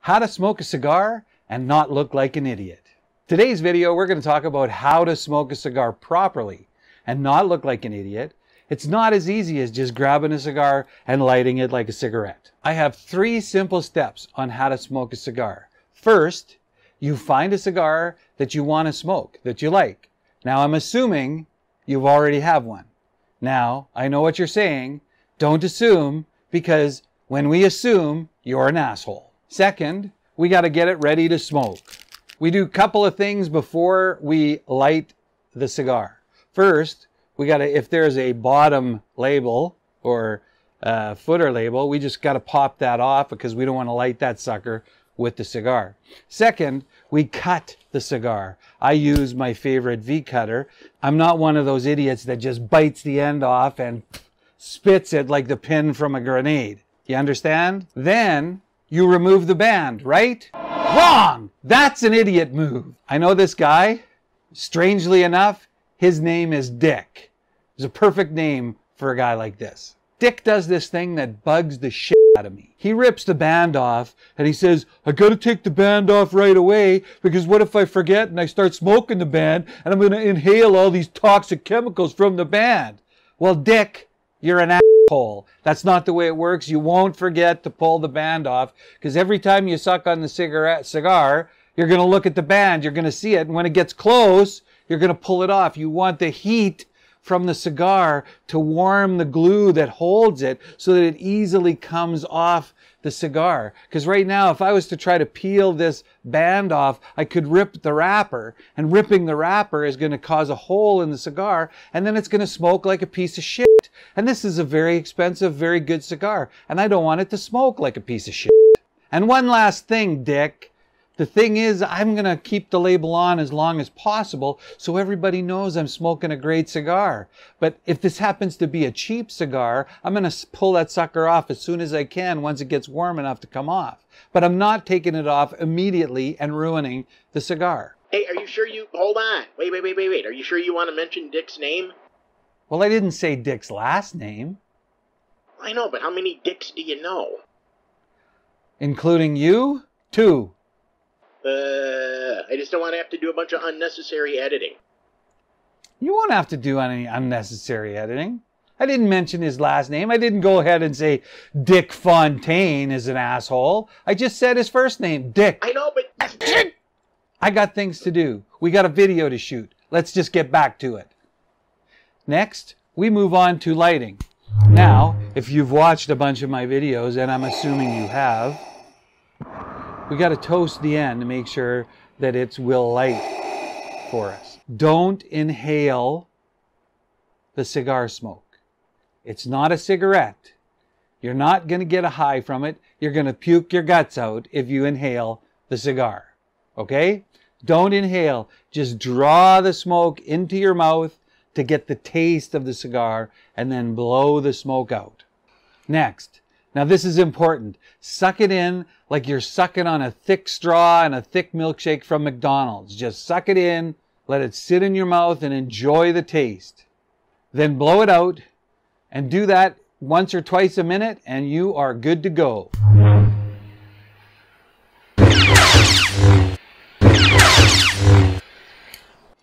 How to smoke a cigar and not look like an idiot. Today's video, we're going to talk about how to smoke a cigar properly and not look like an idiot. It's not as easy as just grabbing a cigar and lighting it like a cigarette. I have 3 simple steps on how to smoke a cigar. First, you find a cigar that you want to smoke, that you like. Now, I'm assuming you already have one. Now, I know what you're saying. Don't assume, because when we assume, you're an asshole. Second, we got to get it ready to smoke. We do a couple of things before we light the cigar. First, we got to, if there's a bottom label or footer label, we just got to pop that off because we don't want to light that sucker with the cigar. Second, we cut the cigar. I use my favorite V cutter. I'm not one of those idiots that just bites the end off and spits it like the pin from a grenade. You understand? Then you remove the band, right? Wrong! That's an idiot move. I know this guy. Strangely enough, his name is Dick. It's a perfect name for a guy like this. Dick does this thing that bugs the shit out of me. He rips the band off and he says, I gotta take the band off right away because what if I forget and I start smoking the band and I'm gonna inhale all these toxic chemicals from the band? Well, Dick, you're an asshole. That's not the way it works. You won't forget to pull the band off because every time you suck on the cigar, you're gonna look at the band, you're gonna see it, and when it gets close, you're gonna pull it off. You want the heat from the cigar to warm the glue that holds it so that it easily comes off the cigar. Because right now, if I was to try to peel this band off, I could rip the wrapper, and ripping the wrapper is going to cause a hole in the cigar, and then it's going to smoke like a piece of shit. And this is a very expensive, very good cigar, and I don't want it to smoke like a piece of shit. And one last thing, Dick. The thing is, I'm going to keep the label on as long as possible so everybody knows I'm smoking a great cigar. But if this happens to be a cheap cigar, I'm going to pull that sucker off as soon as I can once it gets warm enough to come off. But I'm not taking it off immediately and ruining the cigar. Hey, are you sure you... Hold on. Wait. Are you sure you want to mention Dick's name? Well, I didn't say Dick's last name. I know, but how many Dicks do you know? Including you? 2. I just don't want to have to do a bunch of unnecessary editing. You won't have to do any unnecessary editing. I didn't mention his last name. I didn't go ahead and say Dick Fontaine is an asshole. I just said his first name, Dick. I know, but... I got things to do. We got a video to shoot. Let's just get back to it. Next, we move on to lighting. Now, if you've watched a bunch of my videos, and I'm assuming you have, we got to toast the end to make sure that it's will light for us. Don't inhale the cigar smoke. It's not a cigarette. You're not going to get a high from it. You're going to puke your guts out if you inhale the cigar. Okay? Don't inhale. Just draw the smoke into your mouth to get the taste of the cigar and then blow the smoke out. Next. Now this is important. Suck it in like you're sucking on a thick straw and a thick milkshake from McDonald's. Just suck it in, let it sit in your mouth and enjoy the taste. Then blow it out and do that once or twice a minute and you are good to go.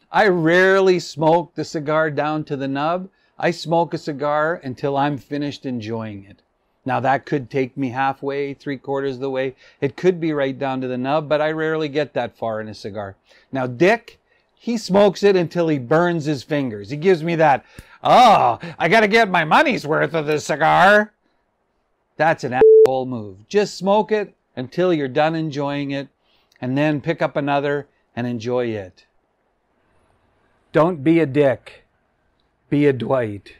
I rarely smoke the cigar down to the nub. I smoke a cigar until I'm finished enjoying it. Now that could take me halfway, 3/4 of the way. It could be right down to the nub, but I rarely get that far in a cigar. Now Dick, he smokes it until he burns his fingers. He gives me that, oh, I got to get my money's worth of this cigar. That's an asshole move. Just smoke it until you're done enjoying it, and then pick up another and enjoy it. Don't be a Dick. Be a Dwight.